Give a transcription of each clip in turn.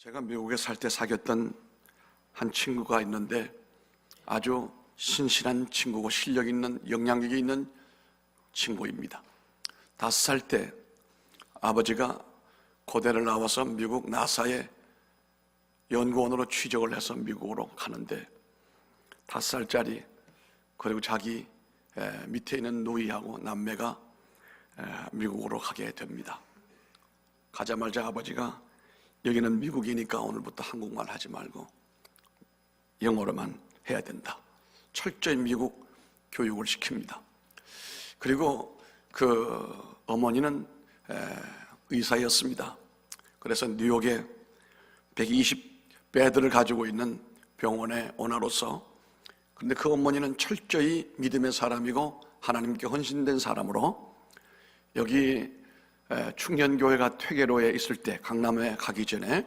제가 미국에 살 때 사귀었던 한 친구가 있는데 아주 신실한 친구고 실력 있는, 영향력이 있는 친구입니다. 5살 때 아버지가 고대를 나와서 미국 나사에 연구원으로 취직을 해서 미국으로 가는데 5살짜리 그리고 자기 밑에 있는 누이하고 남매가 미국으로 가게 됩니다. 가자마자 아버지가 여기는 미국이니까 오늘부터 한국말 하지 말고 영어로만 해야 된다. 철저히 미국 교육을 시킵니다. 그리고 그 어머니는 의사였습니다. 그래서 뉴욕에 120베드를 가지고 있는 병원에 오너로서, 그런데 그 어머니는 철저히 믿음의 사람이고 하나님께 헌신된 사람으로 여기 충년교회가 퇴계로에 있을 때 강남에 가기 전에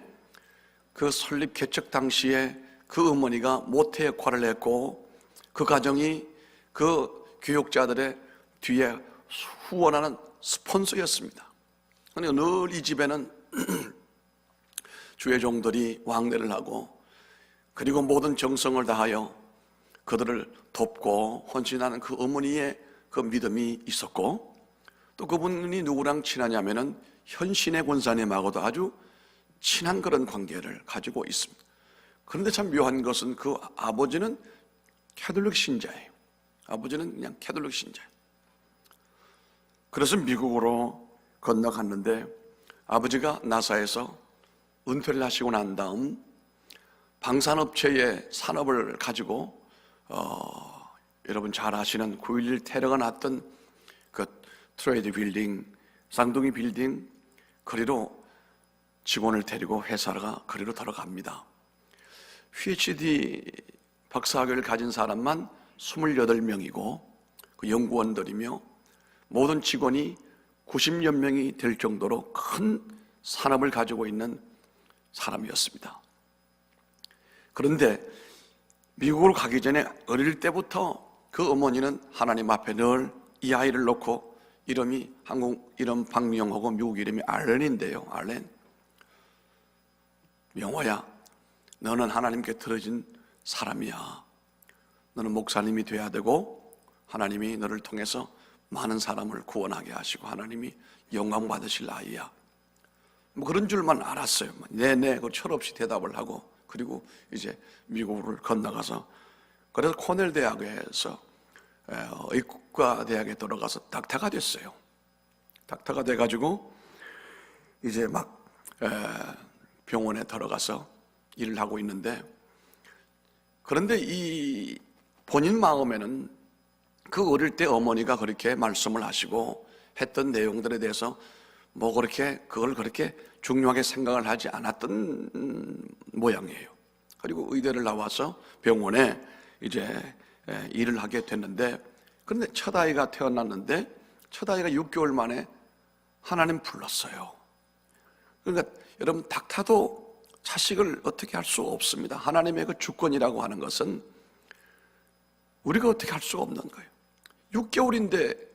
그 설립 개척 당시에 그 어머니가 모태 역할을 했고 그 가정이 그 교육자들의 뒤에 후원하는 스폰서였습니다. 그러니까 늘 이 집에는 주의 종들이 왕래를 하고 그리고 모든 정성을 다하여 그들을 돕고 헌신하는 그 어머니의 그 믿음이 있었고, 또 그분이 누구랑 친하냐면은 현신의 권사님하고도 아주 친한 그런 관계를 가지고 있습니다. 그런데 참 묘한 것은 그 아버지는 캐톨릭 신자예요. 아버지는 그냥 캐톨릭 신자예요. 그래서 미국으로 건너갔는데 아버지가 나사에서 은퇴를 하시고 난 다음 방산업체의 산업을 가지고 여러분 잘 아시는 9.11 테러가 났던 그 트레이드 빌딩, 쌍둥이 빌딩 거리로 직원을 데리고 회사가 거리로 들어갑니다. PhD 박사학위를 가진 사람만 28명이고 그 연구원들이며 모든 직원이 90여 명이 될 정도로 큰 산업을 가지고 있는 사람이었습니다. 그런데 미국으로 가기 전에 어릴 때부터 그 어머니는 하나님 앞에 늘 이 아이를 놓고, 이름이 한국 이름 박명호고 미국 이름이 알렌인데요. 알렌, 명호야, 너는 하나님께 들어진 사람이야. 너는 목사님이 돼야 되고 하나님이 너를 통해서 많은 사람을 구원하게 하시고 하나님이 영광 받으실 아이야. 뭐 그런 줄만 알았어요. 네네, 그 철없이 대답을 하고, 그리고 이제 미국을 건너가서, 그래서 코넬 대학에서 의과 대학에 들어가서 닥터가 됐어요. 닥터가 돼가지고 이제 막 병원에 들어가서 일을 하고 있는데, 그런데 이 본인 마음에는 그 어릴 때 어머니가 그렇게 말씀을 하시고 했던 내용들에 대해서 뭐 그걸 그렇게 중요하게 생각을 하지 않았던 모양이에요. 그리고 의대를 나와서 병원에 이제 일을 하게 됐는데, 그런데 첫 아이가 태어났는데 첫 아이가 6개월 만에 하나님 불렀어요. 그러니까 여러분, 닥터도 자식을 어떻게 할 수 없습니다. 하나님의 그 주권이라고 하는 것은 우리가 어떻게 할 수가 없는 거예요. 6개월인데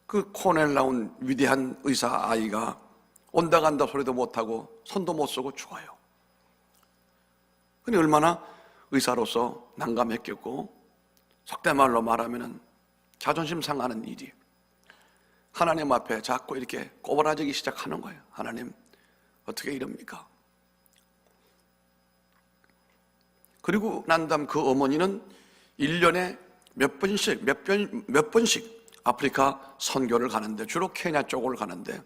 그 코넬 나온 위대한 의사 아이가 온다 간다 소리도 못하고 손도 못 쓰고 죽어요. 근데 얼마나 의사로서 난감했겠고, 속된 말로 말하면 자존심 상하는 일이 하나님 앞에 자꾸 이렇게 꼬부라지기 시작하는 거예요. 하나님, 어떻게 이럽니까? 그리고 난 다음 그 어머니는 1년에 몇 번씩 아프리카 선교를 가는데, 주로 케냐 쪽을 가는데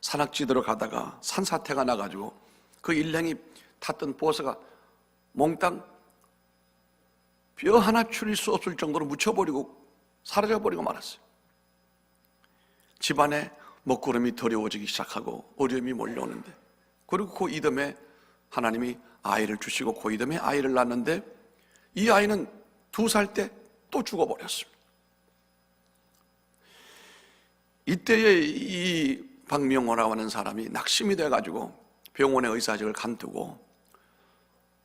산악지대로 가다가 산사태가 나가지고 그 일행이 탔던 버스가 몽땅 뼈 하나 추릴 수 없을 정도로 묻혀버리고 사라져버리고 말았어요. 집안에 먹구름이 더러워지기 시작하고 어려움이 몰려오는데, 그리고 그 이듬해 하나님이 아이를 주시고 그 이듬해 아이를 낳았는데 이 아이는 2살 때 또 죽어버렸습니다. 이때에 이 박명호라고 하는 사람이 낙심이 돼가지고 병원의 의사직을 간두고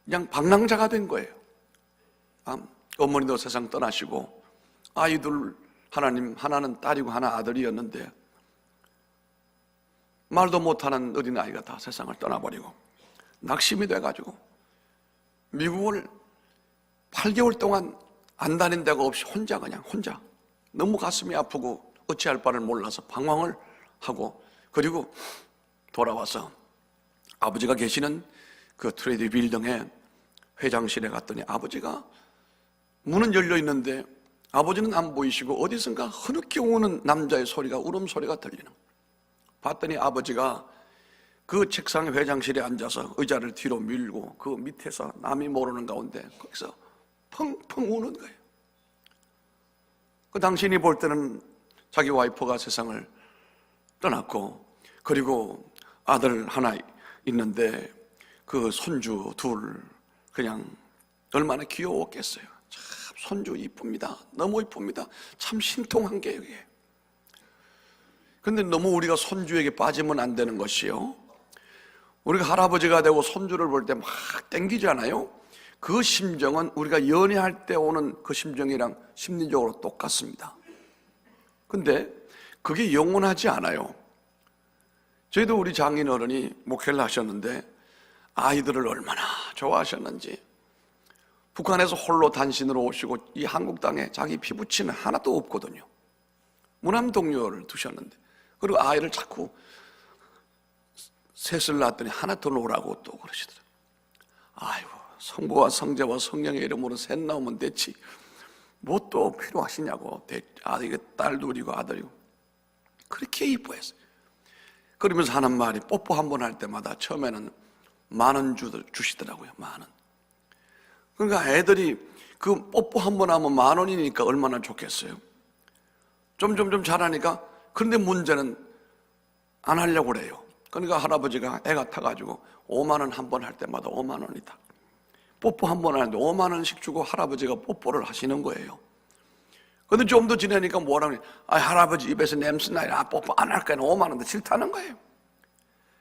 그냥 방랑자가 된 거예요. 어머니도 세상 떠나시고 아이들 하나는 딸이고 하나 아들이었는데 말도 못하는 어린아이가 다 세상을 떠나버리고, 낙심이 돼가지고 미국을 8개월 동안 안 다닌 데가 없이 혼자 너무 가슴이 아프고 어찌할 바를 몰라서 방황을 하고, 그리고 돌아와서 아버지가 계시는 그 트레이드 빌딩의 회장실에 갔더니 아버지가 문은 열려 있는데 아버지는 안 보이시고 어디선가 흐느끼 우는 남자의 소리가, 울음소리가 들리는 거예요. 봤더니 아버지가 그 책상의 회장실에 앉아서 의자를 뒤로 밀고 그 밑에서 남이 모르는 가운데 거기서 펑펑 우는 거예요. 그 당신이 볼 때는 자기 와이프가 세상을 떠났고, 그리고 아들 하나 있는데 그 손주 둘, 그냥 얼마나 귀여웠겠어요. 참 손주 이쁩니다. 너무 이쁩니다. 참 신통한 게 이게. 근데 너무 우리가 손주에게 빠지면 안 되는 것이요, 우리가 할아버지가 되고 손주를 볼 때 막 땡기잖아요. 그 심정은 우리가 연애할 때 오는 그 심정이랑 심리적으로 똑같습니다. 근데 그게 영원하지 않아요. 저희도 우리 장인어른이 목회를 하셨는데 아이들을 얼마나 좋아하셨는지, 북한에서 홀로 단신으로 오시고 이 한국 땅에 자기 피부치는 하나도 없거든요. 무남동료를 두셨는데, 그리고 아이를 자꾸 셋을 낳았더니 하나 더 놓으라고 또 그러시더라고요. 아이고, 성부와 성자와 성령의 이름으로 셋 나오면 됐지 뭐 또 필요하시냐고. 아들이 딸 둘이고 아들이고 그렇게 이뻐했어요. 그러면서 하는 말이, 뽀뽀 한 번 할 때마다 처음에는 10,000원 주시더라고요. 10,000원. 그러니까 애들이 그 뽀뽀 한 번 하면 10,000원이니까 얼마나 좋겠어요. 점점 자라니까. 그런데 문제는 안 하려고 그래요. 그러니까 할아버지가 애가 타가지고 50,000원 한 번 할 때마다 50,000원이다. 뽀뽀 한 번 하는데 50,000원씩 주고 할아버지가 뽀뽀를 하시는 거예요. 근데 좀 더 지내니까 뭐라고 그래? 할아버지 입에서 냄새 나요. 뽀뽀 안 할 거야. 50,000원도 싫다는 거예요.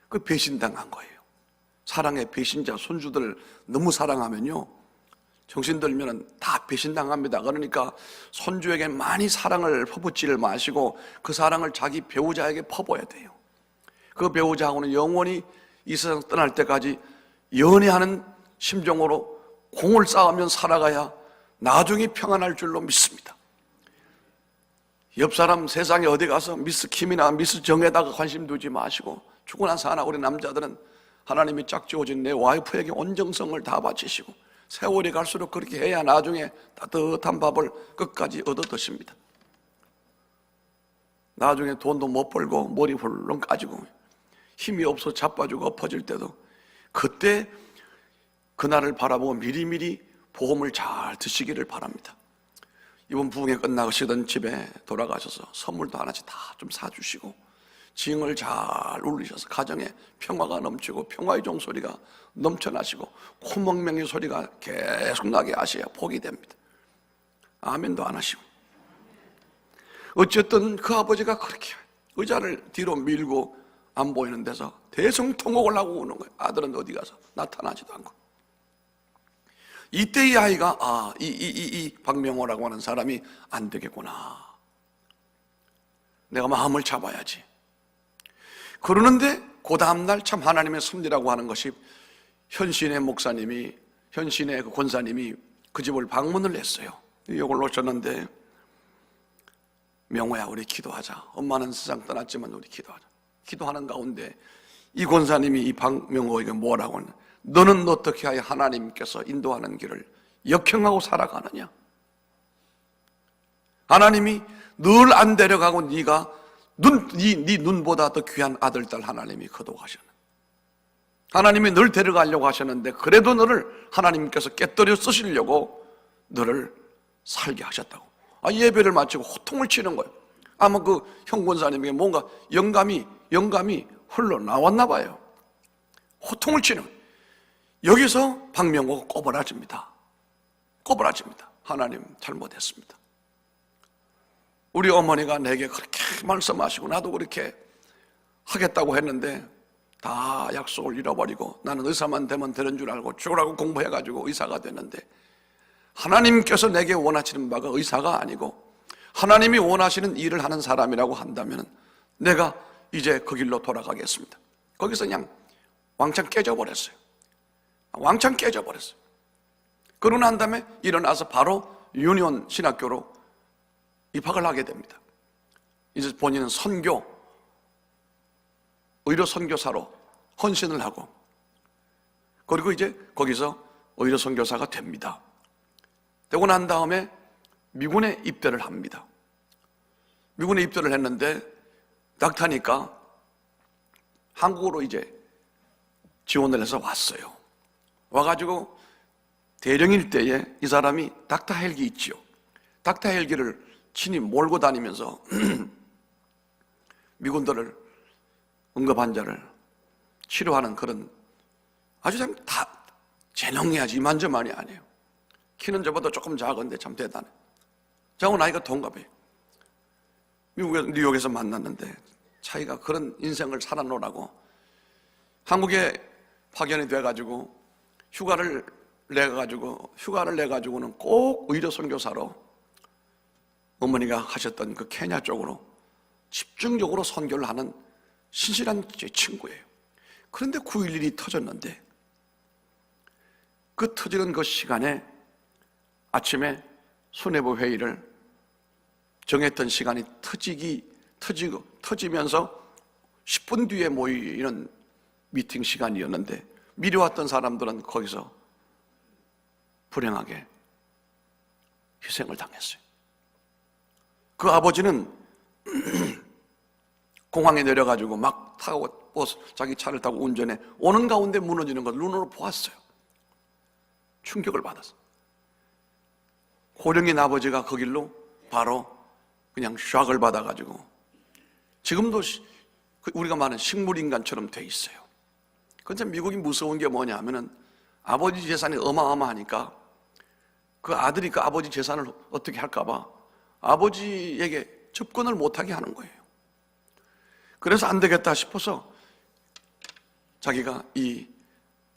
그 배신당한 거예요. 사랑의 배신자 손주들 너무 사랑하면요, 정신 들면은 다 배신당합니다. 그러니까 손주에게 많이 사랑을 퍼붓지를 마시고 그 사랑을 자기 배우자에게 퍼부어야 돼요. 그 배우자하고는 영원히 이 세상 떠날 때까지 연애하는 심정으로 공을 쌓으면 살아가야 나중에 평안할 줄로 믿습니다. 옆 사람 세상에 어디 가서 미스 킴이나 미스 정에다가 관심 두지 마시고, 죽고 나서 하나 우리 남자들은 하나님이 짝지어진 내 와이프에게 온정성을 다 바치시고 세월이 갈수록 그렇게 해야 나중에 따뜻한 밥을 끝까지 얻어 드십니다. 나중에 돈도 못 벌고 머리 훌렁 까지고 힘이 없어 자빠지고 엎어질 때도 그때 그날을 바라보고 미리미리 보험을 잘 드시기를 바랍니다. 이번 부흥회 끝나시던 집에 돌아가셔서 선물도 하나씩 다 좀 사주시고 징을 잘 울리셔서 가정에 평화가 넘치고 평화의 종소리가 넘쳐나시고 코멍맹이 소리가 계속 나게 하셔야 복이 됩니다. 아멘도 안 하시고. 어쨌든 그 아버지가 그렇게 의자를 뒤로 밀고 안 보이는 데서 대성통곡을 하고 오는 거예요. 아들은 어디 가서 나타나지도 않고. 이때 이 아이가 이 박명호라고 하는 사람이 안 되겠구나, 내가 마음을 잡아야지. 그러는데 그 다음날 참 하나님의 섭리라고 하는 것이, 현신의 목사님이, 현신의 그 권사님이 그 집을 방문을 했어요. 이걸 오셨는데, 명호야 우리 기도하자. 엄마는 세상 떠났지만 우리 기도하자. 기도하는 가운데 이 권사님이 이 박명호에게 뭐라고 하냐, 너는 어떻게 하여 하나님께서 인도하는 길을 역행하고 살아가느냐? 하나님이 늘 안 데려가고 네가 네 눈보다 더 귀한 아들, 딸 하나님이 거둬가셨네. 하나님이 늘 데려가려고 하셨는데 그래도 너를 하나님께서 깨뜨려 쓰시려고 너를 살게 하셨다고. 예배를 마치고 호통을 치는 거예요. 아마 그 형 권사님에게 뭔가 영감이 흘러나왔나 봐요. 호통을 치는 거예요. 여기서 박명호가 꼬부라집니다. 하나님 잘못했습니다. 우리 어머니가 내게 그렇게 말씀하시고 나도 그렇게 하겠다고 했는데 다 약속을 잃어버리고 나는 의사만 되면 되는 줄 알고 죽으라고 공부해가지고 의사가 됐는데, 하나님께서 내게 원하시는 바가 의사가 아니고 하나님이 원하시는 일을 하는 사람이라고 한다면 내가 이제 그 길로 돌아가겠습니다. 거기서 그냥 왕창 깨져버렸어요. 왕창 깨져버렸어요. 그러고 난 다음에 일어나서 바로 유니온 신학교로 입학을 하게 됩니다. 이제 본인은 의료 선교사로 헌신을 하고, 그리고 이제 거기서 의료 선교사가 됩니다. 되고 난 다음에 미군에 입대를 합니다. 미군에 입대를 했는데 낙타니까 한국으로 이제 지원을 해서 왔어요. 와가지고 대령일 때에 이 사람이 닥터 헬기 있지요. 닥터 헬기를 친히 몰고 다니면서 미군들을, 응급 환자를 치료하는 그런 아주 참 다 재능해야지 이만저만이 아니에요. 키는 저보다 조금 작은데 참 대단해. 저하고 나이가 동갑이에요. 뉴욕에서 만났는데 차이가, 그런 인생을 살아놓으라고 한국에 파견이 돼가지고 휴가를 내가지고는 꼭 의료 선교사로 어머니가 하셨던 그 케냐 쪽으로 집중적으로 선교를 하는 신실한 제 친구예요. 그런데 9.11이 터졌는데 그 터지는 그 시간에 아침에 수뇌부 회의를 정했던 시간이 터지면서 10분 뒤에 모이는 미팅 시간이었는데 미리 왔던 사람들은 거기서 불행하게 희생을 당했어요. 그 아버지는 공항에 내려가지고 막 타고 버스, 자기 차를 타고 운전해 오는 가운데 무너지는 걸 눈으로 보았어요. 충격을 받았어요. 고령인 아버지가 그 길로 바로 그냥 샥을 받아가지고 지금도 우리가 말하는 식물인간처럼 돼 있어요. 그런데 미국이 무서운 게 뭐냐 하면은 아버지 재산이 어마어마하니까 그 아들이 그 아버지 재산을 어떻게 할까봐 아버지에게 접근을 못하게 하는 거예요. 그래서 안 되겠다 싶어서 자기가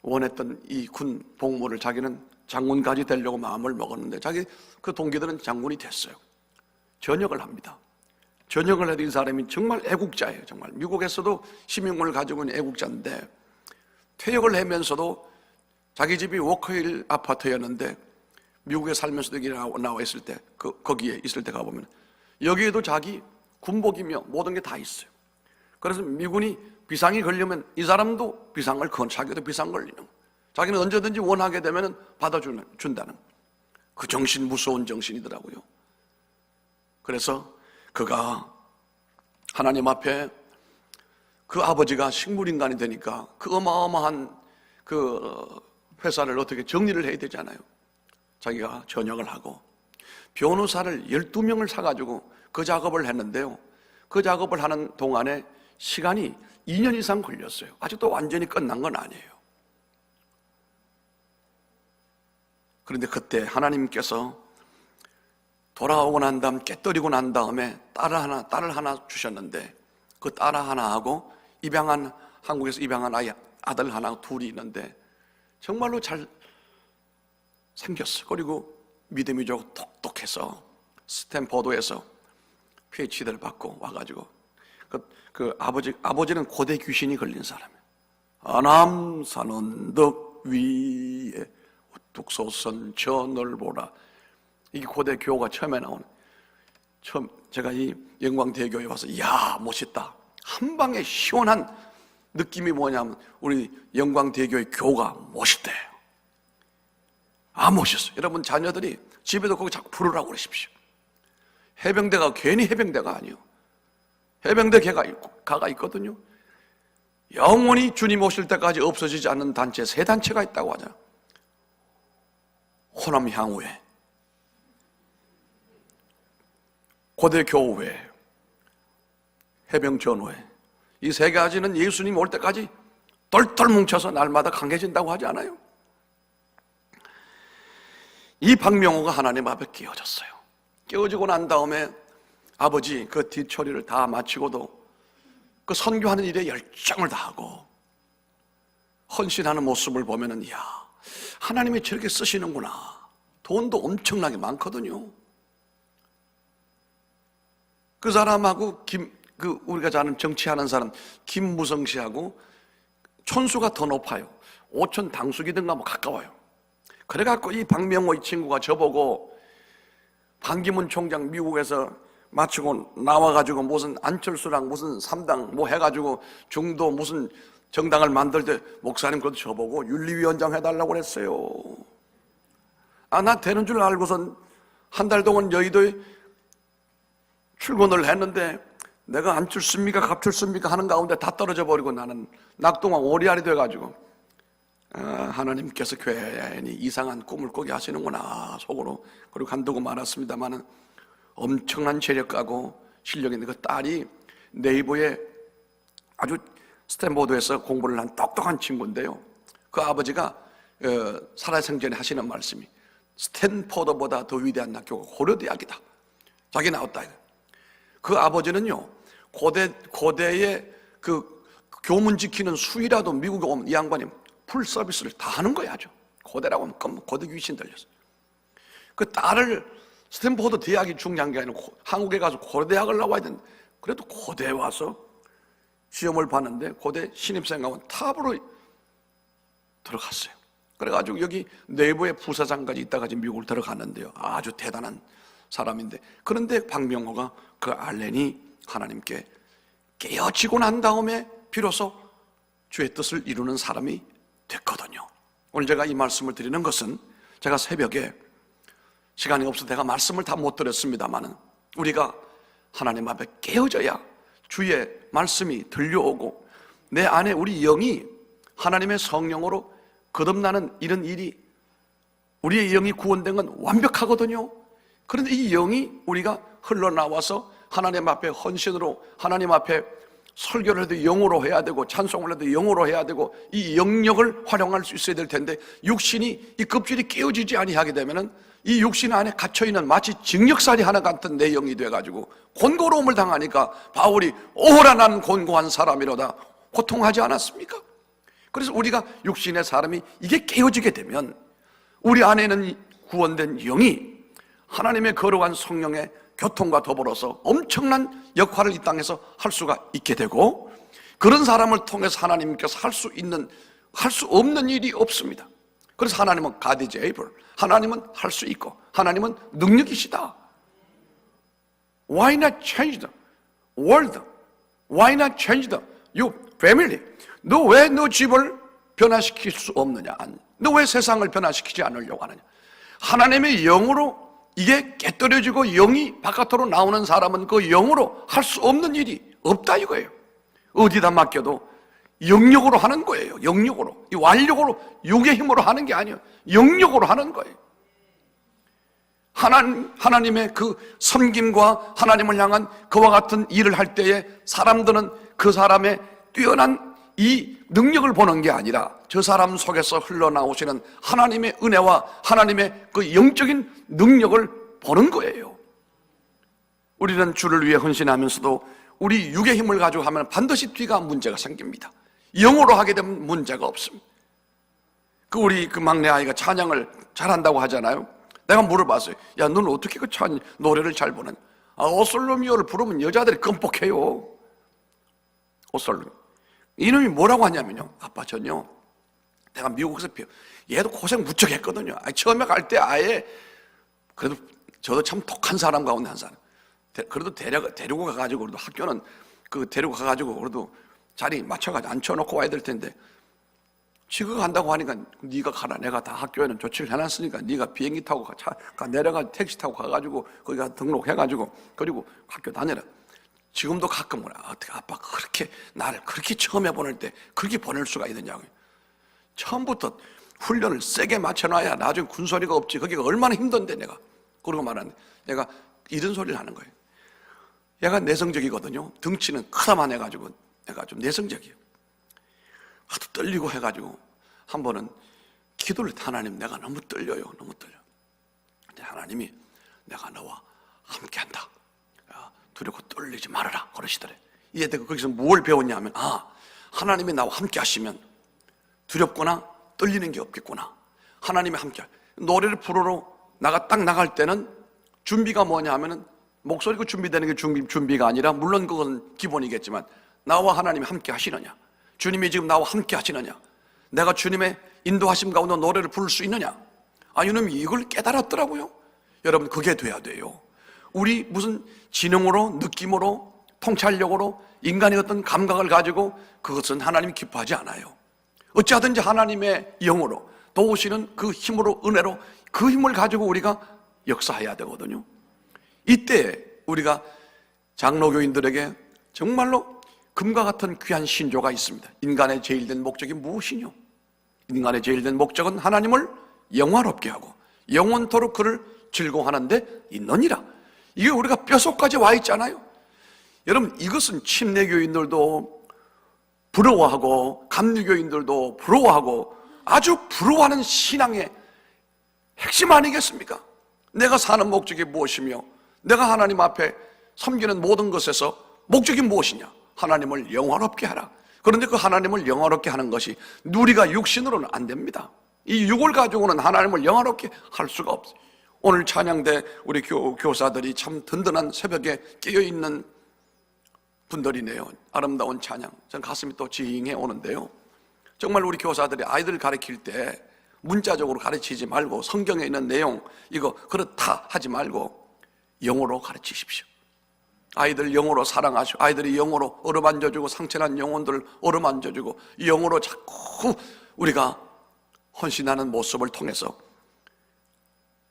원했던 이 군 복무를 자기는 장군까지 되려고 마음을 먹었는데 자기 그 동기들은 장군이 됐어요. 전역을 합니다. 전역을 해도 이 사람이 정말 애국자예요. 정말 미국에서도 시민권을 가지고 있는 애국자인데 퇴역을 하면서도 자기 집이 워커힐 아파트였는데 미국에 살면서도 여기 나와 있을 때 거기에 있을 때 가보면 여기에도 자기 군복이며 모든 게 다 있어요. 그래서 미군이 비상이 걸리면 이 사람도 비상을 자기도 비상 걸리는 거예요. 자기는 언제든지 원하게 되면 받아준다는 그 정신, 무서운 정신이더라고요. 그래서 그가 하나님 앞에 그 아버지가 식물인간이 되니까 그 어마어마한 그 회사를 어떻게 정리를 해야 되잖아요. 자기가 전역을 하고 변호사를 12명을 사가지고 그 작업을 했는데요. 그 작업을 하는 동안에 시간이 2년 이상 걸렸어요. 아직도 완전히 끝난 건 아니에요. 그런데 그때 하나님께서 돌아오고 난 다음 깨뜨리고 난 다음에 딸을 하나 주셨는데 그 딸 하나하고 한국에서 입양한 아들 하나 둘이 있는데 정말로 잘 생겼어. 그리고 믿음이 좋고 똑똑해서 스탠포드에서 PhD를 받고 와가지고 아버지는 고대 귀신이 걸린 사람이에요. 아남산 언덕 위에 우뚝 솟은 전을 보라. 이게 고대 교가 처음에 나오는. 제가 이 영광대교에 와서 이야 멋있다. 한 방에 시원한 느낌이 뭐냐면 우리 영광대교의 교가 멋있대요. 멋있어요. 여러분 자녀들이 집에도 거기 자꾸 부르라고 그러십시오. 해병대가 괜히 해병대가 아니에요. 해병대 가가 있거든요. 영원히 주님 오실 때까지 없어지지 않는 단체 3단체가 있다고 하잖아요. 호남향후회, 고대교회, 해병전후회. 이 3가지는 예수님 올 때까지 똘똘 뭉쳐서 날마다 강해진다고 하지 않아요? 이 박명호가 하나님 앞에 깨어졌어요. 깨어지고 난 다음에 아버지 그 뒷처리를 다 마치고도 그 선교하는 일에 열정을 다하고 헌신하는 모습을 보면은 이야 하나님이 저렇게 쓰시는구나. 돈도 엄청나게 많거든요. 그 사람하고 우리가 아는 정치하는 사람 김무성 씨하고 촌수가 더 높아요. 오천 당숙이든가 뭐 가까워요. 그래갖고 이 박명호 이 친구가 저보고 반기문 총장 미국에서 마치고 나와가지고 무슨 안철수랑 무슨 3당 뭐 해가지고 중도 무슨 정당을 만들 때 목사님 그것도 저보고 윤리위원장 해달라고 그랬어요. 나 되는 줄 알고선 한 달 동안 여의도에 출근을 했는데 내가 안철수입니까 갑철수입니까 하는 가운데 다 떨어져 버리고 나는 낙동강 오리알이 돼가지고 하나님께서 괜히 이상한 꿈을 꾸게 하시는구나 속으로 그리고 간두고 말았습니다만은 엄청난 재력가고 실력 있는 그 딸이 네이버에 아주 스탠포드에서 공부를 한 똑똑한 친구인데요. 그 아버지가 살아생전에 하시는 말씀이 스탠포드보다 더 위대한 학교가 고려대학이다. 자기 나왔다. 그 아버지는요 고대의 그 교문 지키는 수위라도 미국에 오면 이 양반이 풀 서비스를 다 하는 거야 아주. 고대라고 하면 고대 귀신 들렸어. 그 딸을 스탠포드 대학이 중요한 게 아니라 한국에 가서 고대학을 나와야 되는데 그래도 고대에 와서 시험을 봤는데 고대 신입생가면 탑으로 들어갔어요. 그래가지고 여기 내부의 부사장까지 있다가 지금 미국을 들어갔는데요. 아주 대단한 사람인데 그런데 박명호가 그 알렌이 하나님께 깨어지고 난 다음에 비로소 주의 뜻을 이루는 사람이 됐거든요. 오늘 제가 이 말씀을 드리는 것은 제가 새벽에 시간이 없어서 내가 말씀을 다 못 드렸습니다만은 우리가 하나님 앞에 깨어져야 주의 말씀이 들려오고 내 안에 우리 영이 하나님의 성령으로 거듭나는 이런 일이 우리의 영이 구원된 건 완벽하거든요. 그런데 이 영이 우리가 흘러나와서 하나님 앞에 헌신으로 하나님 앞에 설교를 해도 영어로 해야 되고 찬송을 해도 영어로 해야 되고 이 영역을 활용할 수 있어야 될 텐데 육신이 이 껍질이 깨어지지 아니하게 되면은 이 육신 안에 갇혀있는 마치 징역살이 하나 같은 내 영이 돼가지고 곤고로움을 당하니까 바울이 오호라 난 곤고한 사람이로다 고통하지 않았습니까? 그래서 우리가 육신의 사람이 이게 깨어지게 되면 우리 안에는 구원된 영이 하나님의 거룩한 성령의 교통과 더불어서 엄청난 역할을 이 땅에서 할 수가 있게 되고 그런 사람을 통해서 하나님께서 할 수 없는 일이 없습니다. 그래서 하나님은 God is able, 하나님은 할 수 있고 하나님은 능력이시다. Why not change the world? Why not change the your family? 너 왜 너 집을 변화시킬 수 없느냐? 너 왜 세상을 변화시키지 않으려고 하느냐? 하나님의 영으로 이게 깨뜨려지고 영이 바깥으로 나오는 사람은 그 영으로 할 수 없는 일이 없다 이거예요. 어디다 맡겨도 영력으로 하는 거예요. 영력으로. 이 완력으로 육의 힘으로 하는 게 아니에요. 영력으로 하는 거예요. 하나님의 그 섬김과 하나님을 향한 그와 같은 일을 할 때에 사람들은 그 사람의 뛰어난 이 능력을 보는 게 아니라 저 사람 속에서 흘러나오시는 하나님의 은혜와 하나님의 그 영적인 능력을 보는 거예요. 우리는 주를 위해 헌신하면서도 우리 육의 힘을 가지고 하면 반드시 뒤가 문제가 생깁니다. 영어로 하게 되면 문제가 없습니다. 우리 막내 아이가 찬양을 잘한다고 하잖아요. 내가 물어봤어요. 야, 너는 어떻게 그 노래를 잘 부르냐? 오솔로미오를 부르면 여자들이 끔뻑해요. 오솔로미오. 이놈이 뭐라고 하냐면요. 아빠 전요. 내가 미국에서 얘도 고생 무척 했거든요. 처음에 갈 때 아예 그래도 저도 참 독한 사람 가운데 한 사람. 그래도 데리고 가가지고 그래도 학교는 데리고 가가지고 그래도 자리 맞춰가지고 앉혀놓고 와야 될 텐데 지가 간다고 하니까 네가 가라. 내가 다 학교에는 조치를 해놨으니까 네가 비행기 타고 내려가 택시 타고 가가지고 거기가 등록해가지고 그리고 학교 다녀라. 지금도 가끔 그래. 어떻게 아빠 그렇게 나를 그렇게 처음에 보낼 때 그렇게 보낼 수가 있느냐고. 처음부터 훈련을 세게 맞춰놔야 나중에 군소리가 없지. 거기가 얼마나 힘든데 내가. 그러고 말하는데 내가 이런 소리를 하는 거예요. 얘가 내성적이거든요. 덩치는 크다만 해가지고 내가 좀 내성적이에요. 하도 떨리고 해가지고 한 번은 기도를 하나님 내가 너무 떨려요. 너무 떨려. 근데 하나님이 내가 너와 함께한다. 두렵고 떨리지 말아라 그러시더래. 이에 내가 거기서 뭘 배웠냐면 하나님이 나와 함께 하시면 두렵거나 떨리는 게 없겠구나. 하나님이 함께 노래를 부르러 딱 나갈 때는 준비가 뭐냐 하면은 목소리가 준비되는 게 준비가 아니라 물론 그건 기본이겠지만 나와 하나님이 함께 하시느냐, 주님이 지금 나와 함께 하시느냐, 내가 주님의 인도하심 가운데 노래를 부를 수 있느냐? 이놈이 이걸 깨달았더라고요. 여러분, 그게 돼야 돼요. 우리 무슨 지능으로, 느낌으로, 통찰력으로 인간의 어떤 감각을 가지고 그것은 하나님이 기뻐하지 않아요. 어찌하든지 하나님의 영으로 도우시는 그 힘으로, 은혜로 그 힘을 가지고 우리가 역사해야 되거든요. 이때 우리가 장로교인들에게 정말로 금과 같은 귀한 신조가 있습니다. 인간의 제일된 목적이 무엇이뇨? 인간의 제일된 목적은 하나님을 영화롭게 하고 영원토록 그를 즐거워하는 데 있느니라. 이게 우리가 뼛속까지 와 있잖아요. 여러분, 이것은 침례교인들도 부러워하고 감리교인들도 부러워하고 아주 부러워하는 신앙의 핵심 아니겠습니까? 내가 사는 목적이 무엇이며 내가 하나님 앞에 섬기는 모든 것에서 목적이 무엇이냐? 하나님을 영화롭게 하라. 그런데 그 하나님을 영화롭게 하는 것이 우리가 육신으로는 안 됩니다. 이 육을 가지고는 하나님을 영화롭게 할 수가 없어요. 오늘 찬양대 우리 교사들이 참 든든한 새벽에 깨어있는 분들이네요. 아름다운 찬양. 전 가슴이 또 징해 오는데요. 정말 우리 교사들이 아이들 가르칠 때 문자적으로 가르치지 말고 성경에 있는 내용 이거 그렇다 하지 말고 영어로 가르치십시오. 아이들 영어로 사랑하시고 아이들이 영어로 어루만져주고 상처난 영혼들 어루만져주고 영어로 자꾸 우리가 헌신하는 모습을 통해서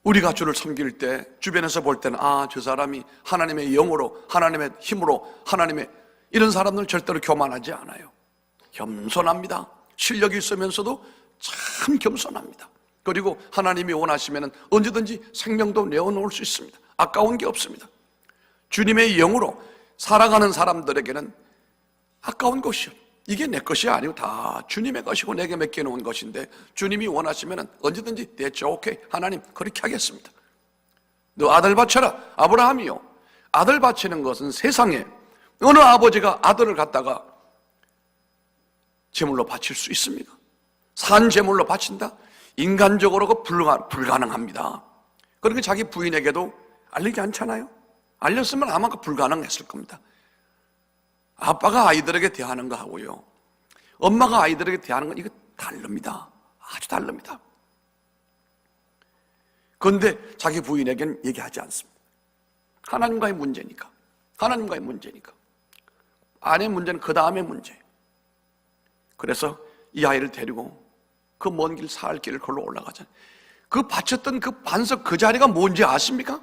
우리가 주를 섬길 때 주변에서 볼 때는 저 사람이 하나님의 영으로 하나님의 힘으로 하나님의 이런 사람들 절대로 교만하지 않아요. 겸손합니다. 실력이 있으면서도 참 겸손합니다. 그리고 하나님이 원하시면 언제든지 생명도 내어놓을 수 있습니다. 아까운 게 없습니다. 주님의 영으로 살아가는 사람들에게는 아까운 것이요, 이게 내 것이 아니고 다 주님의 것이고 내게 맡겨놓은 것인데 주님이 원하시면 언제든지 됐죠, 오케이, 하나님 그렇게 하겠습니다. 너 아들 바쳐라. 아브라함이요, 아들 바치는 것은 세상에 어느 아버지가 아들을 갖다가 제물로 바칠 수 있습니까? 산 제물로 바친다? 인간적으로 그 불가능합니다. 그러니까 자기 부인에게도 알리지 않잖아요. 알렸으면 아마 그 불가능했을 겁니다. 아빠가 아이들에게 대하는 거 하고요, 엄마가 아이들에게 대하는 건 이거 다릅니다. 아주 다릅니다. 그런데 자기 부인에게는 얘기하지 않습니다. 하나님과의 문제니까. 하나님과의 문제니까. 아내 문제는 그 다음의 문제예요. 그래서 이 아이를 데리고 그 먼 길 살 길을 걸로 올라가잖아요. 그 바쳤던 그 반석 그 자리가 뭔지 아십니까?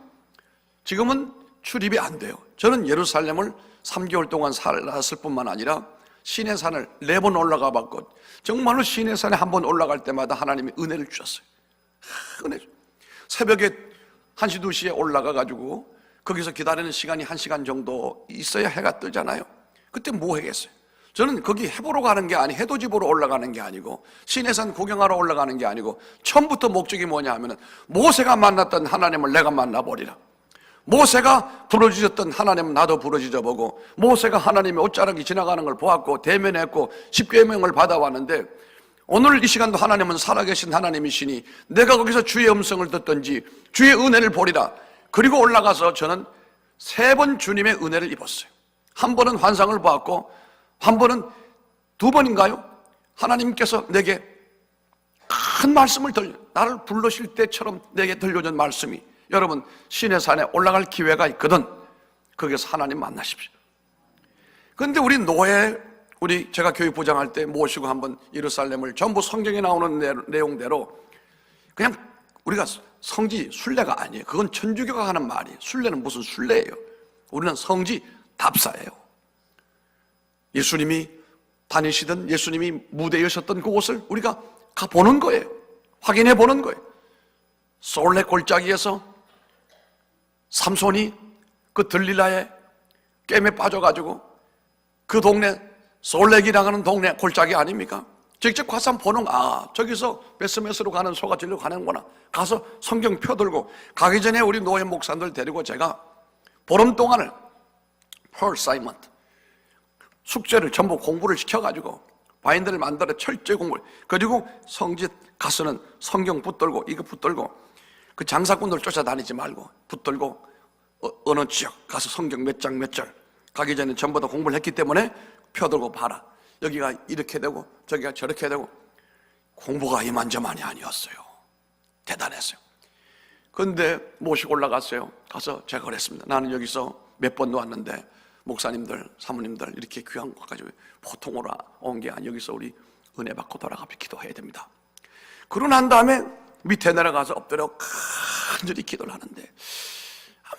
지금은 출입이 안 돼요. 저는 예루살렘을 3개월 동안 살았을 뿐만 아니라 시내산을 4번 올라가 봤고 정말로 시내산에 한 번 올라갈 때마다 하나님이 은혜를 주셨어요. 은혜. 새벽에 1시, 2시에 올라가 가지고 거기서 기다리는 시간이 1시간 정도 있어야 해가 뜨잖아요. 그때 뭐 하겠어요? 저는 거기 해보러 가는 게 아니, 해돋이보러 올라가는 게 아니고 시내산 구경하러 올라가는 게 아니고 처음부터 목적이 뭐냐 하면은 모세가 만났던 하나님을 내가 만나버리라. 모세가 부르짖었던 하나님은 나도 부르짖어보고, 모세가 하나님의 옷자락이 지나가는 걸 보았고 대면했고 십계명을 받아왔는데 오늘 이 시간도 하나님은 살아계신 하나님이시니 내가 거기서 주의 음성을 듣든지 주의 은혜를 보리라. 그리고 올라가서 저는 3번 주님의 은혜를 입었어요. 한 번은 환상을 보았고 한 번은 2번인가요? 하나님께서 내게 큰 말씀을 나를 부르실 때처럼 내게 들려준 말씀이, 여러분 시내산에 올라갈 기회가 있거든. 거기서 하나님 만나십시오. 그런데 우리 노예, 제가 교육부장할 때 모시고 한번 예루살렘을 전부 성경에 나오는 내용대로 그냥 우리가 성지 순례가 아니에요. 그건 천주교가 하는 말이에요. 순례는 무슨 순례예요? 우리는 성지 답사예요. 예수님이 다니시던, 예수님이 무대에 섰던 그곳을 우리가 가보는 거예요. 확인해 보는 거예요. 솔레 골짜기에서 삼손이 그 들릴라의 깸에 빠져가지고 그 동네, 솔렉이라고 하는 동네 골짜기 아닙니까? 직접 가서 한번 보는, 저기서 베스메스로 가는 소가 들려 가는구나. 가서 성경 펴들고, 가기 전에 우리 노예 목사들 데리고 제가 보름 동안을 펄 사이먼트 숙제를 전부 공부를 시켜가지고 바인드를 만들어 철저히 공부를, 그리고 성지 가서는 성경 붙들고 이거 붙들고 그 장사꾼들 쫓아다니지 말고 붙들고 어느 지역 가서 성경 몇 장 몇 절 가기 전에 전부 다 공부를 했기 때문에 펴들고 봐라. 여기가 이렇게 되고 저기가 저렇게 되고 공부가 이만저만이 아니었어요. 대단했어요. 그런데 모시고 올라갔어요. 가서 제가 그랬습니다. 나는 여기서 몇 번 왔는데 목사님들, 사모님들 이렇게 귀한 것까지 보통으로 온 게 아니, 여기서 우리 은혜 받고 돌아가며 기도해야 됩니다. 그러고 난 다음에 밑에 내려가서 엎드려 간절히 기도를 하는데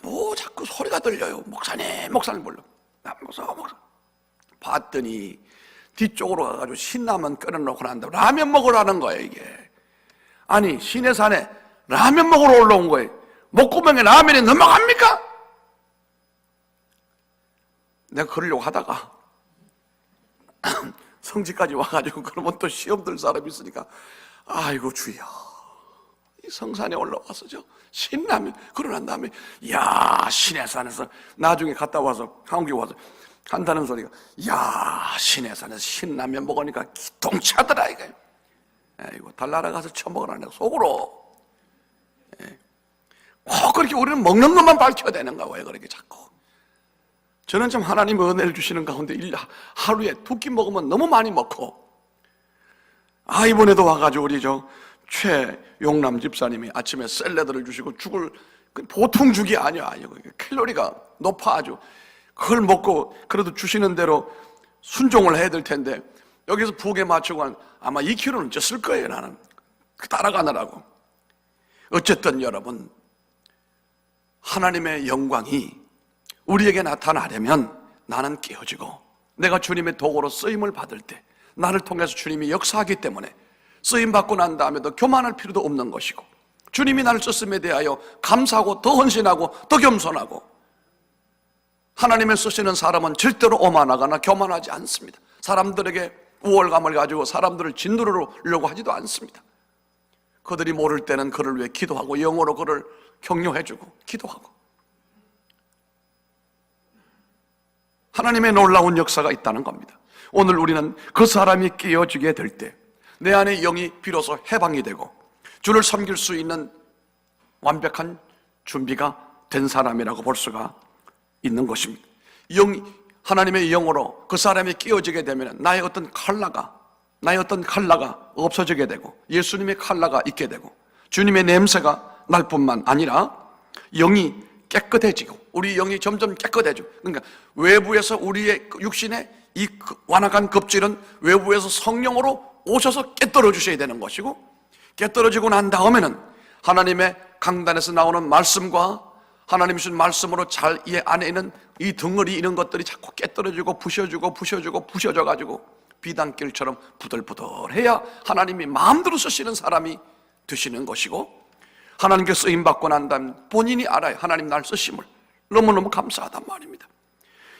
뭐 자꾸 소리가 들려요. 목사님 불러. 목사. 봤더니 뒤쪽으로 가가지고 신라면 끓여놓고 난 다음에 라면 먹으라는 거예요, 이게. 아니, 시내산에 라면 먹으러 올라온 거예요. 목구멍에 라면이 넘어갑니까? 내가 그러려고 하다가 성지까지 와가지고 그러면 또 시험 들 사람이 있으니까 아이고 주여, 이 성산에 올라와서 저 신라면 그러고 난 다음에 야, 시내산에서 나중에 갔다 와서 한국에 와서 한다는 소리가, 야, 시내산에서 신라면 먹으니까 기똥차더라 이거예요. 이거 달나라 가서 처먹으라는 속으로. 꼭 그렇게 우리는 먹는 것만 밝혀야 되는가? 왜 그렇게 자꾸? 저는 좀 하나님의 은혜를 주시는 가운데 하루에 2끼 먹으면 너무 많이 먹고, 이번에도 와가지고 우리 최용남 집사님이 아침에 샐러드를 주시고 죽을, 보통 죽이 아니야. 칼로리가 높아 아주. 그걸 먹고 그래도 주시는 대로 순종을 해야 될 텐데 여기서 북에 맞추고 아마 2kg는 쪘을 거예요. 나는 따라가느라고. 어쨌든 여러분, 하나님의 영광이 우리에게 나타나려면 나는 깨어지고 내가 주님의 도구로 쓰임을 받을 때 나를 통해서 주님이 역사하기 때문에 쓰임 받고 난 다음에도 교만할 필요도 없는 것이고, 주님이 나를 썼음에 대하여 감사하고 더 헌신하고 더 겸손하고, 하나님의 쓰시는 사람은 절대로 오만하거나 교만하지 않습니다. 사람들에게 우월감을 가지고 사람들을 짓누르려고 하지도 않습니다. 그들이 모를 때는 그를 위해 기도하고 영어로 그를 격려해주고 기도하고, 하나님의 놀라운 역사가 있다는 겁니다. 오늘 우리는 그 사람이 깨어지게 될 때 내 안의 영이 비로소 해방이 되고 주를 섬길 수 있는 완벽한 준비가 된 사람이라고 볼 수가 있는 것입니다. 하나님의 영으로 그 사람이 깨어지게 되면 나의 어떤 칼라가 없어지게 되고 예수님의 칼라가 있게 되고 주님의 냄새가 날 뿐만 아니라 영이 깨끗해지고 우리 영이 점점 깨끗해지고, 그러니까 외부에서 우리의 육신의 이 완악한 겁질은 외부에서 성령으로 오셔서 깨뜨려 주셔야 되는 것이고, 깨뜨려지고 난 다음에는 하나님의 강단에서 나오는 말씀과 하나님이 주신 말씀으로 잘 이 안에 있는 이 덩어리 이런 것들이 자꾸 깨뜨려지고 부셔져가지고 비단길처럼 부들부들해야 하나님이 마음대로 쓰시는 사람이 되시는 것이고, 하나님께 쓰임받고 난 다음 본인이 알아요. 하나님 날 쓰심을. 너무너무 감사하단 말입니다.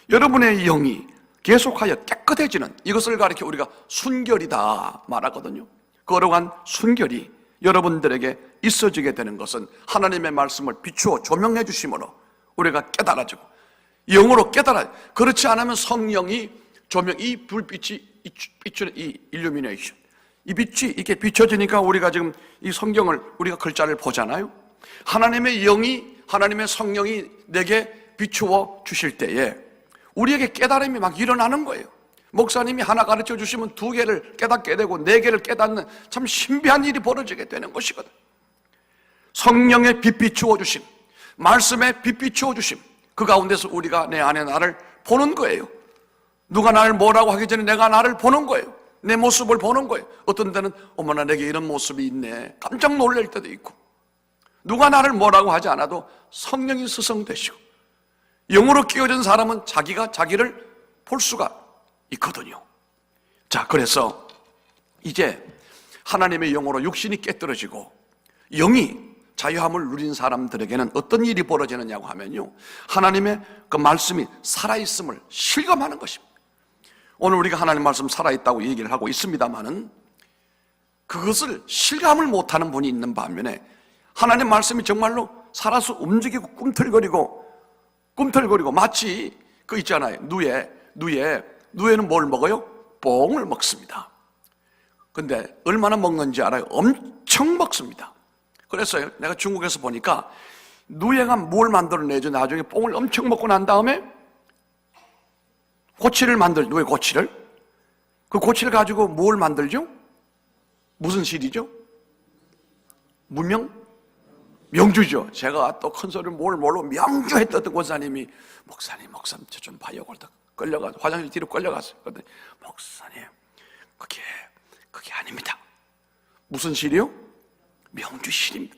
여러분의 영이 계속하여 깨끗해지는 이것을 가리켜 우리가 순결이다 말하거든요. 거룩한 순결이 여러분들에게 있어지게 되는 것은 하나님의 말씀을 비추어 조명해 주심으로 우리가 깨달아지고 영으로 깨달아요. 그렇지 않으면 성령이 조명, 이 불빛이 비추는 이 일루미네이션, 이 빛이 이렇게 비춰지니까 우리가 지금 이 성경을 우리가 글자를 보잖아요. 하나님의 영이, 하나님의 성령이 내게 비추어 주실 때에 우리에게 깨달음이 막 일어나는 거예요. 목사님이 하나 가르쳐 주시면 2개를 깨닫게 되고 4개를 깨닫는 참 신비한 일이 벌어지게 되는 것이거든. 성령의 빛 비추어 주심, 말씀의 빛 비추어 주심, 그 가운데서 우리가 내 안에 나를 보는 거예요. 누가 나를 뭐라고 하기 전에 내가 나를 보는 거예요. 내 모습을 보는 거예요. 어떤 때는 어머나 내게 이런 모습이 있네, 깜짝 놀랄 때도 있고, 누가 나를 뭐라고 하지 않아도 성령이 스성되시고 영으로 끼워진 사람은 자기가 자기를 볼 수가 있거든요. 자, 그래서 이제 하나님의 영으로 육신이 깨뜨려지고 영이 자유함을 누린 사람들에게는 어떤 일이 벌어지느냐고 하면요, 하나님의 그 말씀이 살아있음을 실감하는 것입니다. 오늘 우리가 하나님 말씀 살아있다고 얘기를 하고 있습니다만은 그것을 실감을 못하는 분이 있는 반면에 하나님 말씀이 정말로 살아서 움직이고 꿈틀거리고 마치 그 있잖아요. 누에는 뭘 먹어요? 뽕을 먹습니다. 근데 얼마나 먹는지 알아요? 엄청 먹습니다. 그래서 내가 중국에서 보니까 누에가 뭘 만들어내죠? 나중에 뽕을 엄청 먹고 난 다음에 누에 고치를. 그 고치를 가지고 뭘 만들죠? 무슨 실이죠? 명주죠. 제가 또 큰 소리를 뭘 모르고 명주 했던 권사님이 목사님 저 좀 봐요. 그러다 끌려가서 화장실 뒤로 끌려갔어요. 그런데 목사님 그게 아닙니다. 무슨 실이요? 명주실입니다.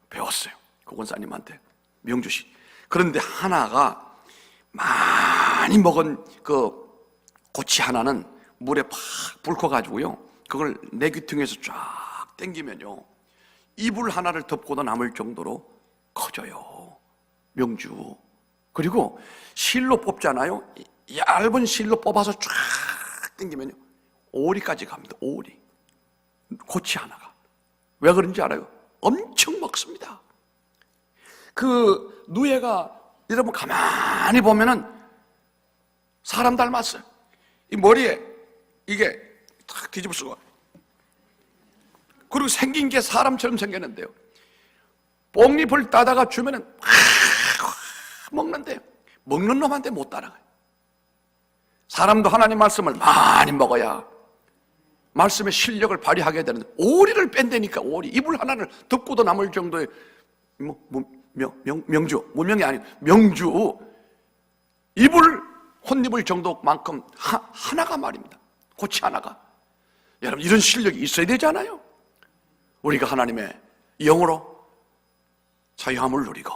배웠어요. 그 권사님한테 명주실. 그런데 하나가 많이 먹은 그 고치 하나는 물에 팍 불켜가지고요, 그걸 내 귀퉁이에서 쫙 당기면요, 이불 하나를 덮고도 남을 정도로 커져요. 명주. 그리고 실로 뽑잖아요. 얇은 실로 뽑아서 쫙 당기면요, 오리까지 갑니다. 오리. 고치 하나가. 왜 그런지 알아요? 엄청 먹습니다. 그 누에가 여러분 가만히 보면은 사람 닮았어요. 이 머리에 이게 탁 뒤집어 쓰고, 그리고 생긴 게 사람처럼 생겼는데요, 뽕잎을 따다가 주면은 먹는데요, 먹는 놈한테 못 따라가요. 사람도 하나님 말씀을 많이 먹어야 말씀의 실력을 발휘하게 되는데, 오리를 뺀다니까. 오리 이불 하나를 덮고도 남을 정도의 명주, 문명이 아니고 명주, 이불 혼입을 정도만큼 하나가 말입니다. 고치 하나가. 여러분, 이런 실력이 있어야 되잖아요. 우리가 하나님의 영으로 자유함을 누리고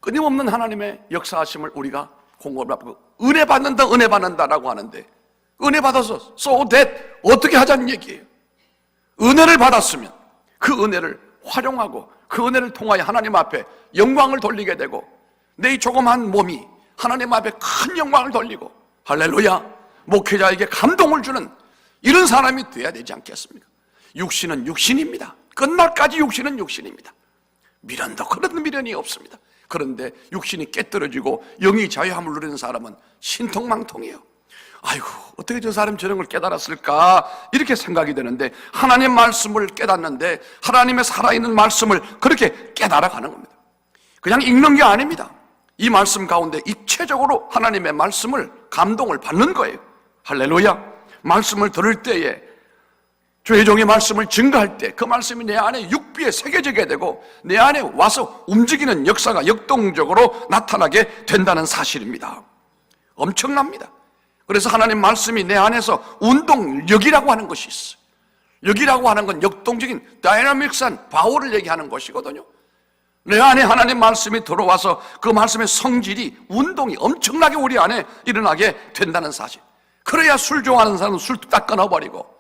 끊임없는 하나님의 역사하심을 우리가 공급을 받고, 은혜 받는다라고 하는데, 은혜 받아서 so that 어떻게 하자는 얘기예요. 은혜를 받았으면 그 은혜를 활용하고 그 은혜를 통하여 하나님 앞에 영광을 돌리게 되고, 내 이 조그만 몸이 하나님 앞에 큰 영광을 돌리고, 할렐루야, 목회자에게 감동을 주는 이런 사람이 돼야 되지 않겠습니까? 육신은 육신입니다. 끝날까지 육신은 육신입니다. 미련도 그런 미련이 없습니다. 그런데 육신이 깨떨어지고 영이 자유함을 누리는 사람은 신통망통해요. 아이고, 어떻게 저 사람 저런 걸 깨달았을까, 이렇게 생각이 되는데, 하나님 말씀을 깨닫는데 하나님의 살아있는 말씀을 그렇게 깨달아가는 겁니다. 그냥 읽는 게 아닙니다. 이 말씀 가운데 입체적으로 하나님의 말씀을 감동을 받는 거예요. 할렐루야. 말씀을 들을 때에, 주의 종의 말씀을 증거할 때 그 말씀이 내 안에 육비에 새겨지게 되고 내 안에 와서 움직이는 역사가 역동적으로 나타나게 된다는 사실입니다. 엄청납니다. 그래서 하나님 말씀이 내 안에서 운동력이라고 하는 것이 있어요. 역이라고 하는 건 역동적인 다이나믹한 바울을 얘기하는 것이거든요. 내 안에 하나님 말씀이 들어와서 그 말씀의 성질이, 운동이 엄청나게 우리 안에 일어나게 된다는 사실. 그래야 술 좋아하는 사람은 술 딱 끊어버리고,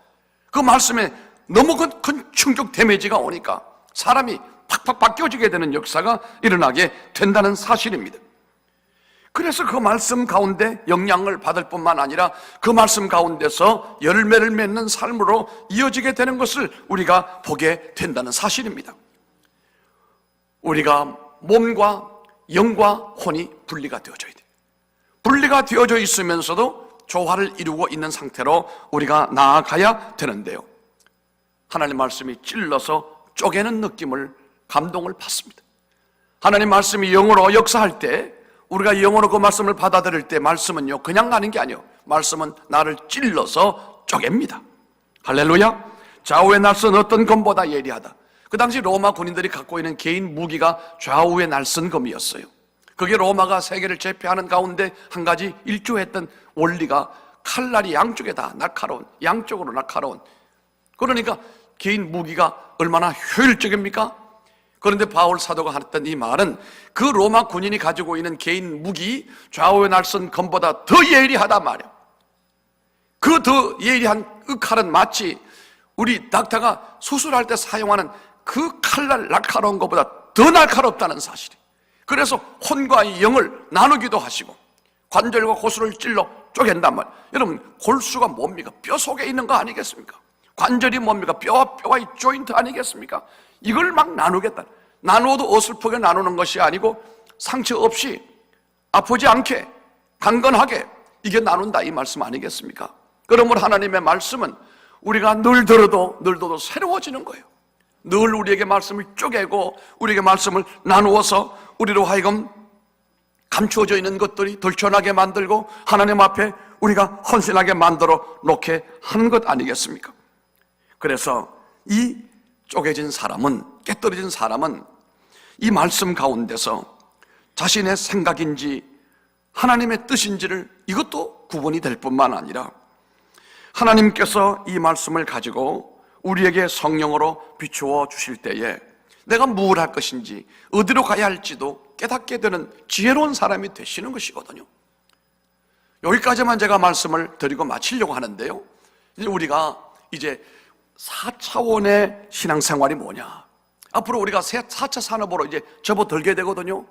그 말씀에 너무 큰 충격 데미지가 오니까 사람이 팍팍 바뀌어지게 되는 역사가 일어나게 된다는 사실입니다. 그래서 그 말씀 가운데 영향을 받을 뿐만 아니라 그 말씀 가운데서 열매를 맺는 삶으로 이어지게 되는 것을 우리가 보게 된다는 사실입니다. 우리가 몸과 영과 혼이 분리가 되어져야 돼요. 분리가 되어져 있으면서도 조화를 이루고 있는 상태로 우리가 나아가야 되는데요, 하나님 말씀이 찔러서 쪼개는 느낌을, 감동을 받습니다. 하나님 말씀이 영으로 역사할 때, 우리가 영으로 그 말씀을 받아들일 때, 말씀은요 그냥 가는 게 아니에요. 말씀은 나를 찔러서 쪼갭니다. 할렐루야. 좌우의 날선 어떤 검보다 예리하다. 그 당시 로마 군인들이 갖고 있는 개인 무기가 좌우의 날선 검이었어요. 그게 로마가 세계를 제패하는 가운데 한 가지 일조했던 원리가, 칼날이 양쪽에 다 날카로운, 양쪽으로 날카로운. 그러니까 개인 무기가 얼마나 효율적입니까? 그런데 바울 사도가 했던 이 말은, 그 로마 군인이 가지고 있는 개인 무기, 좌우의 날선 검보다 더 예리하단 말이에요. 그 더 예리한 그 칼은 마치 우리 닥터가 수술할 때 사용하는 그 칼날 날카로운 것보다 더 날카롭다는 사실이에요. 그래서 혼과 영을 나누기도 하시고 관절과 고수를 찔러 쪼갠단 말이에요. 여러분, 골수가 뭡니까? 뼈 속에 있는 거 아니겠습니까? 관절이 뭡니까? 뼈와 뼈가 이 조인트 아니겠습니까? 이걸 막 나누겠다. 나누어도 어설프게 나누는 것이 아니고 상처 없이 아프지 않게 강건하게 이게 나눈다, 이 말씀 아니겠습니까? 그러므로 하나님의 말씀은 우리가 늘 들어도 새로워지는 거예요. 늘 우리에게 말씀을 쪼개고 우리에게 말씀을 나누어서 우리로 하여금 감추어져 있는 것들이 덜쳐나게 만들고 하나님 앞에 우리가 헌신하게 만들어 놓게 하는 것 아니겠습니까? 그래서 이 쪼개진 사람은, 깨떨어진 사람은 이 말씀 가운데서 자신의 생각인지 하나님의 뜻인지를 이것도 구분이 될 뿐만 아니라 하나님께서 이 말씀을 가지고 우리에게 성령으로 비추어 주실 때에 내가 무엇을 할 것인지 어디로 가야 할지도 깨닫게 되는 지혜로운 사람이 되시는 것이거든요. 여기까지만 제가 말씀을 드리고 마치려고 하는데요, 우리가 이제 4차원의 신앙생활이 뭐냐, 앞으로 우리가 4차 산업으로 이제 접어들게 되거든요.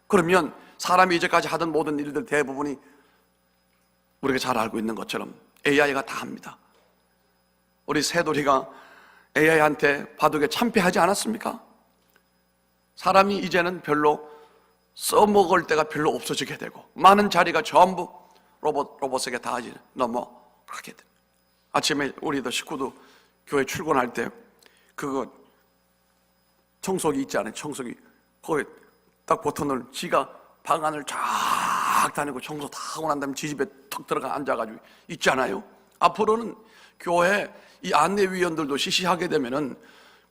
그러면 사람이 이제까지 하던 모든 일들 대부분이 우리가 잘 알고 있는 것처럼 AI가 다 합니다. 우리 새돌이가 AI한테 바둑에 참패하지 않았습니까? 사람이 이제는 별로 써먹을 때가 별로 없어지게 되고 많은 자리가 전부 로봇에게 다 넘어가게 돼. 아침에 우리도 식구도 교회 출근할 때 그거 청소기 있잖아요. 청소기 거기 딱 버튼을 지가 방 안을 쫙 다니고 청소 다 하고 난 다음에 지집에 턱 들어가 앉아가지고 있잖아요. 앞으로는 교회 이 안내위원들도 시시하게 되면은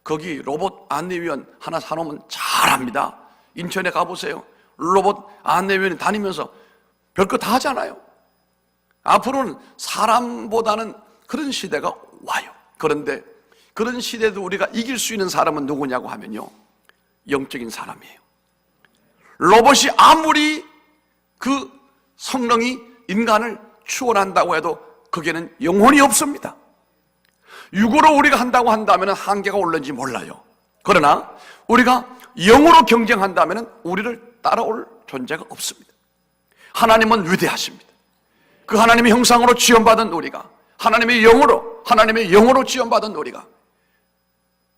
거기 로봇 안내위원 하나 사놓으면 잘합니다. 인천에 가보세요. 로봇 안내위원이 다니면서 별거 다 하잖아요. 앞으로는 사람보다는 그런 시대가 와요. 그런데 그런 시대도 우리가 이길 수 있는 사람은 누구냐고 하면요, 영적인 사람이에요. 로봇이 아무리 그 성능이 인간을 추월한다고 해도 거기에는 영혼이 없습니다. 육으로 우리가 한다고 한다면 한계가 올는지 몰라요. 그러나 우리가 영으로 경쟁한다면 우리를 따라올 존재가 없습니다. 하나님은 위대하십니다. 그 하나님의 형상으로 지원받은 우리가, 하나님의 영으로 지원받은 우리가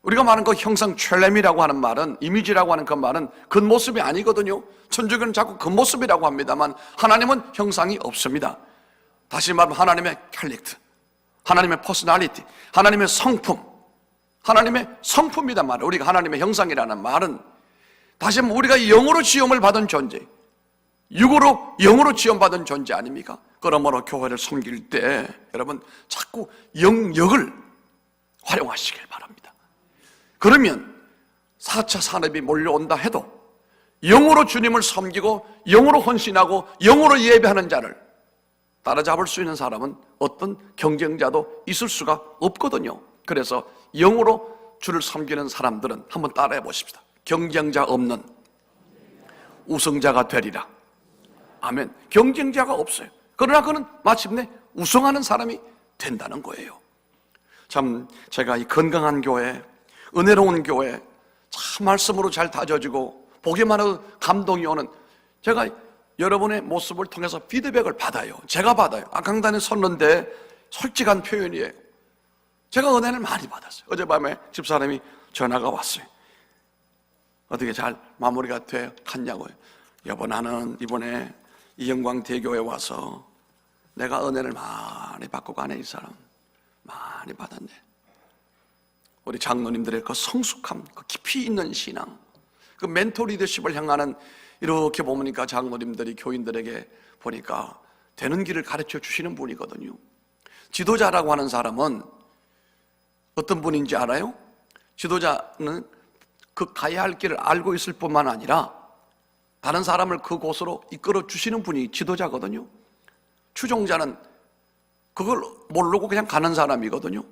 말하는 그 형상 첼렘이라고 하는 말은, 이미지라고 하는 그 말은 겉모습이 아니거든요. 천주교는 자꾸 겉모습이라고 합니다만 하나님은 형상이 없습니다. 다시 말하면 하나님의 캘릭터, 하나님의 퍼스널리티, 하나님의 성품, 하나님의 성품이란 말이에요. 우리가 하나님의 형상이라는 말은 다시 말하면 우리가 영으로 지음을 받은 존재, 육으로 영으로 지원받은 존재 아닙니까? 그러므로 교회를 섬길 때 여러분 자꾸 영역을 활용하시길 바랍니다. 그러면 4차 산업이 몰려온다 해도 영으로 주님을 섬기고 영으로 헌신하고 영으로 예배하는 자를 따라잡을 수 있는 사람은 어떤 경쟁자도 있을 수가 없거든요. 그래서 영으로 주를 섬기는 사람들은 한번 따라해 보십시다. 경쟁자 없는 우승자가 되리라. 아멘. 경쟁자가 없어요. 그러나 그는 마침내 우승하는 사람이 된다는 거예요. 참 제가 이 건강한 교회, 은혜로운 교회, 참 말씀으로 잘 다져지고 보기만 해도 감동이 오는, 제가 여러분의 모습을 통해서 피드백을 받아요. 제가 받아요. 강단에 섰는데 솔직한 표현이에요. 제가 은혜를 많이 받았어요. 어젯밤에 집사람이 전화가 왔어요. 어떻게 잘 마무리가 돼 갔냐고요. 여보, 나는 이번에 이영광대교에 와서 내가 은혜를 많이 받고 가네. 이 사람 많이 받았네. 우리 장로님들의 그 성숙함, 그 깊이 있는 신앙, 그 멘토 리더십을 향하는, 이렇게 보니까 장로님들이 교인들에게 보니까 되는 길을 가르쳐 주시는 분이거든요. 지도자라고 하는 사람은 어떤 분인지 알아요? 지도자는 그 가야 할 길을 알고 있을 뿐만 아니라 다른 사람을 그곳으로 이끌어 주시는 분이 지도자거든요. 추종자는 그걸 모르고 그냥 가는 사람이거든요.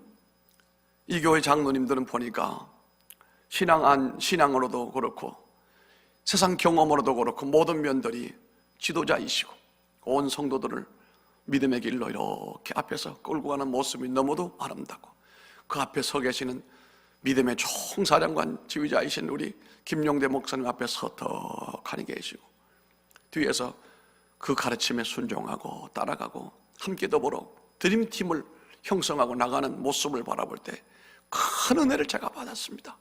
이 교회 장로님들은 보니까 신앙으로도 그렇고 세상 경험으로도 그렇고 모든 면들이 지도자이시고 온 성도들을 믿음의 길로 이렇게 앞에서 끌고 가는 모습이 너무도 아름답고, 그 앞에 서 계시는 믿음의 총사령관 지휘자이신 우리 김용대 목사님 앞에 서떡하니 계시고, 뒤에서 그 가르침에 순종하고 따라가고 함께 더불어 드림팀을 형성하고 나가는 모습을 바라볼 때 큰 은혜를 제가 받았습니다.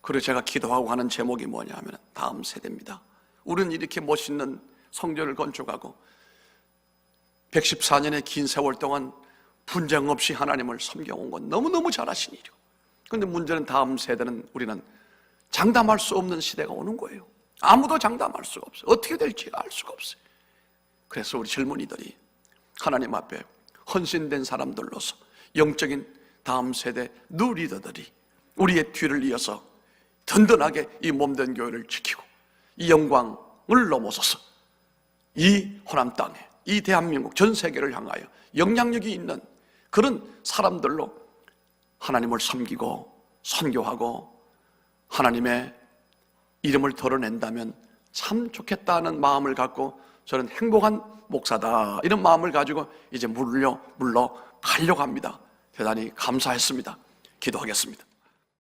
그리고 제가 기도하고 하는 제목이 뭐냐면 다음 세대입니다. 우리는 이렇게 멋있는 성전을 건축하고 114년의 긴 세월 동안 분쟁 없이 하나님을 섬겨온 건 너무너무 잘하신 일이고, 그런데 문제는 다음 세대는 우리는 장담할 수 없는 시대가 오는 거예요. 아무도 장담할 수가 없어요. 어떻게 될지 알 수가 없어요. 그래서 우리 젊은이들이 하나님 앞에 헌신된 사람들로서 영적인 다음 세대 뉴 리더들이 우리의 뒤를 이어서 든든하게 이 몸된 교회를 지키고 이 영광을 넘어서서 이 호남 땅에, 이 대한민국 전 세계를 향하여 영향력이 있는 그런 사람들로 하나님을 섬기고 선교하고 하나님의 이름을 드러낸다면 참 좋겠다는 마음을 갖고 저는 행복한 목사다 이런 마음을 가지고 이제 물러가려고 합니다. 대단히 감사했습니다. 기도하겠습니다.